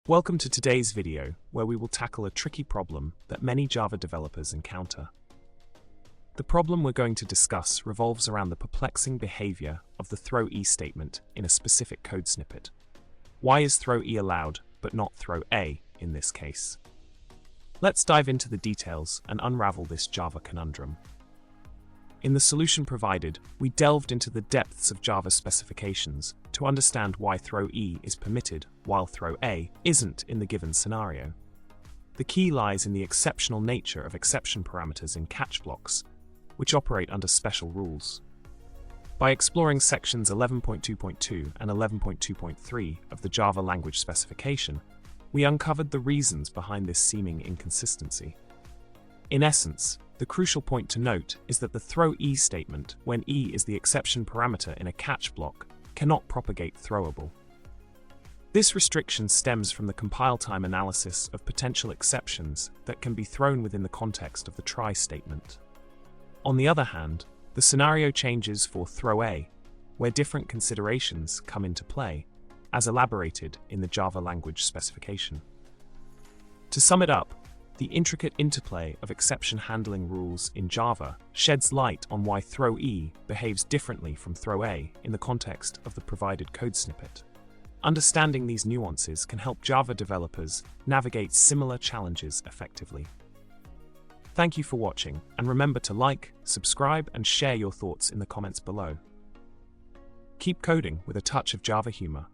Welcome to today's video, where we will tackle a tricky problem that many Java developers encounter. The problem we're going to discuss revolves around the perplexing behavior of the throw E statement in a specific code snippet. Why is throw E allowed, but not throw A in this case? Let's dive into the details and unravel this Java conundrum. In the solution provided, we delved into the depths of Java specifications to understand why throw E is permitted while throw A isn't in the given scenario. The key lies in the exceptional nature of exception parameters in catch blocks, which operate under special rules. By exploring sections 11.2.2 and 11.2.3 of the Java language specification, we uncovered the reasons behind this seeming inconsistency. In essence, the crucial point to note is that the throw E statement, when E is the exception parameter in a catch block, cannot propagate throwable. This restriction stems from the compile time analysis of potential exceptions that can be thrown within the context of the try statement. On the other hand, the scenario changes for throw A, where different considerations come into play, as elaborated in the Java language specification. To sum it up, the intricate interplay of exception handling rules in Java sheds light on why throw E behaves differently from throw A in the context of the provided code snippet. Understanding these nuances can help Java developers navigate similar challenges effectively. Thank you for watching, and remember to like, subscribe, and share your thoughts in the comments below. Keep coding with a touch of Java humor.